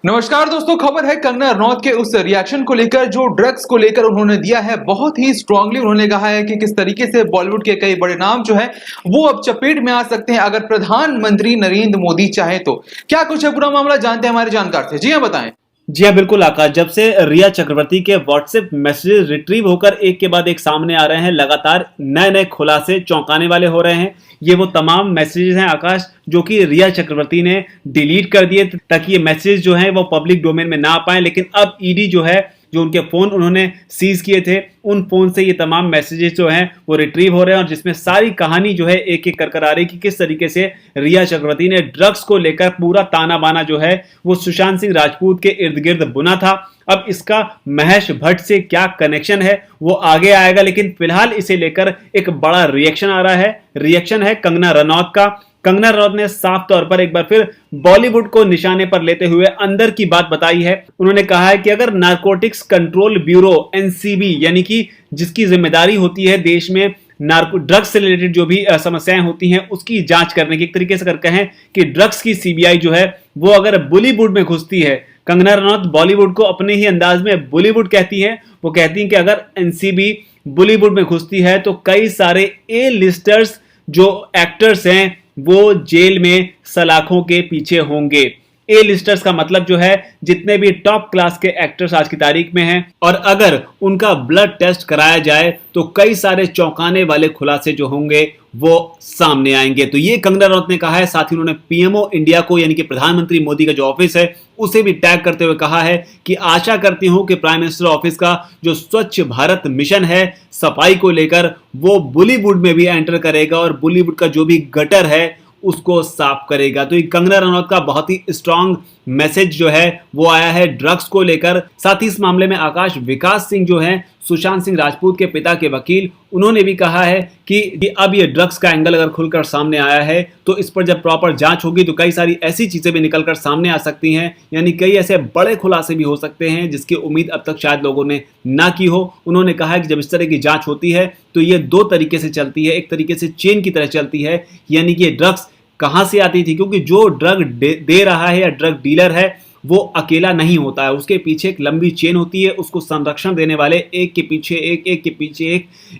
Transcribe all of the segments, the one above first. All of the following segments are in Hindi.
नमस्कार दोस्तों, खबर है कंगना रनौत के उस रिएक्शन को लेकर जो ड्रग्स को लेकर उन्होंने दिया है। बहुत ही स्ट्रांगली उन्होंने कहा है कि किस तरीके से बॉलीवुड के कई बड़े नाम जो है वो अब चपेट में आ सकते हैं अगर प्रधानमंत्री नरेंद्र मोदी चाहे तो। क्या कुछ है पूरा मामला, जानते हैं हमारे जानकार से। जी हाँ, बताएं। जी हाँ, बिल्कुल आकाश। जब से रिया चक्रवर्ती के व्हाट्सएप मैसेजेस रिट्रीव होकर एक के बाद एक सामने आ रहे हैं, लगातार नए नए खुलासे चौंकाने वाले हो रहे हैं। ये वो तमाम मैसेजेस हैं आकाश जो कि रिया चक्रवर्ती ने डिलीट कर दिए ताकि ये मैसेज जो हैं वो पब्लिक डोमेन में ना आ पाए। लेकिन अब ईडी जो है, जो उनके फोन उन्होंने सीज किए थे, उन फोन से ये तमाम मैसेजेस जो हैं वो रिट्रीव हो रहे हैं और जिसमें सारी कहानी जो है एक एक कर आ रही कि किस तरीके से रिया चक्रवर्ती ने ड्रग्स को लेकर पूरा ताना बाना जो है वो सुशांत सिंह राजपूत के इर्द गिर्द बुना था। अब इसका महेश भट्ट से क्या कनेक्शन है वो आगे आएगा, लेकिन फिलहाल इसे लेकर एक बड़ा रिएक्शन आ रहा है। रिएक्शन है कंगना रनौत का। कंगना रनौत ने साफ तौर पर एक बार फिर बॉलीवुड को निशाने पर लेते हुए अंदर की बात बताई है। उन्होंने कहा है कि अगर नारकोटिक्स कंट्रोल ब्यूरो एनसीबी, यानी कि जिसकी जिम्मेदारी होती है देश में नार्को ड्रग्स से रिलेटेड जो भी समस्याएं होती हैं उसकी जांच करने की, एक तरीके से अगर कहें कि ड्रग्स की सीबीआई जो है वो अगर बॉलीवुड में घुसती है, कंगना रनौत बॉलीवुड को अपने ही अंदाज में बॉलीवुड कहती हैं। वो कहती हैं कि अगर एनसीबी बॉलीवुड में घुसती है तो कई सारे ए लिस्टर्स जो एक्टर्स हैं वो जेल में सलाखों के पीछे होंगे। ए लिस्टर्स का मतलब जो है जितने भी टॉप क्लास के एक्टर्स आज की तारीख में हैं, और अगर उनका ब्लड टेस्ट कराया जाए तो कई सारे चौंकाने वाले खुलासे जो होंगे वो सामने आएंगे। तो ये कंगना रनौत ने कहा है। साथ ही उन्होंने पीएमओ इंडिया को, यानी कि प्रधानमंत्री मोदी का जो ऑफिस है, उसे भी टैग करते हुए कहा है कि आशा करती हूं कि प्राइम मिनिस्टर ऑफिस का जो स्वच्छ भारत मिशन है सफाई को लेकर, वो बॉलीवुड में भी एंटर करेगा और बॉलीवुड का जो भी गटर है उसको साफ करेगा। तो ये कंगना रनौत का बहुत ही स्ट्रांग मैसेज जो है वो आया है ड्रग्स को लेकर। साथ ही इस मामले में आकाश विकास सिंह जो है सुशांत सिंह राजपूत के पिता के वकील, उन्होंने भी कहा है कि अब ये ड्रग्स का एंगल अगर खुलकर सामने आया है तो इस पर जब प्रॉपर जांच होगी तो कई सारी ऐसी चीजें भी निकलकर सामने आ सकती हैं, यानी कई ऐसे बड़े खुलासे भी हो सकते हैं जिसकी उम्मीद अब तक शायद लोगों ने ना की हो। उन्होंने कहा है कि जब इस तरह की जांच होती है तो ये दो तरीके से चलती है, एक तरीके से चेन की तरह चलती है, यानी कि ड्रग्स कहां से आती थी, क्योंकि जो ड्रग दे रहा है या ड्रग डीलर है वो अकेला नहीं होता है, उसके पीछे एक लंबी चेन होती है, उसको संरक्षण देने वाले एक के पीछे एक, एक के पीछे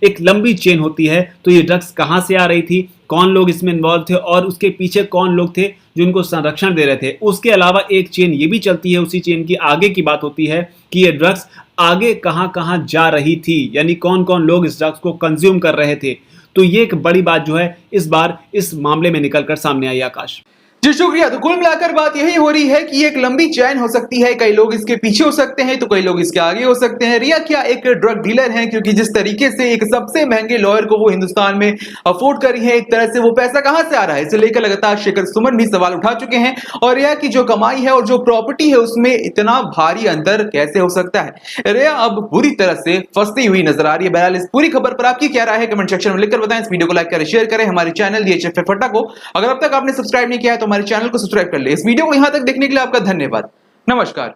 एक लंबी चेन होती है। तो ये ड्रग्स कहां से आ रही थी, कौन लोग इसमें इन्वॉल्व थे और उसके पीछे कौन लोग थे जो इनको संरक्षण दे रहे थे। उसके अलावा एक चेन ये भी चलती है, उसी चेन की आगे की बात होती है कि ये ड्रग्स आगे कहां कहां जा रही थी, यानी कौन कौन लोग इस ड्रग्स को कंज्यूम कर रहे थे। तो ये एक बड़ी बात जो है इस बार इस मामले में निकलकर सामने आई आकाश। जी शुक्रिया। तो कुल मिलाकर बात यही हो रही है कि एक लंबी चैन हो सकती है, कई लोग इसके पीछे हो सकते हैं तो कई लोग इसके आगे हो सकते हैं। रिया क्या एक ड्रग डीलर है? क्योंकि जिस तरीके से एक सबसे महंगे लॉयर को वो हिंदुस्तान में अफोर्ड करी है, एक तरह से वो पैसा कहां से आ रहा है, इसे लेकर लगातार शेखर सुमन भी सवाल उठा चुके हैं। और रिया की जो कमाई है और जो प्रॉपर्टी है उसमें इतना भारी अंतर कैसे हो सकता है? रिया अब बुरी तरह से फंसती हुई नजर आ रही है। बहरहाल इस पूरी खबर पर आपकी क्या राय है कमेंट सेक्शन में लिखकर बताएं। इस वीडियो को लाइक करें, शेयर करें। हमारे चैनल DHF फट्टा को अगर अब तक आपने सब्सक्राइब नहीं किया है तो हमारे चैनल को सब्सक्राइब कर ले। इस वीडियो को यहां तक देखने के लिए आपका धन्यवाद। नमस्कार।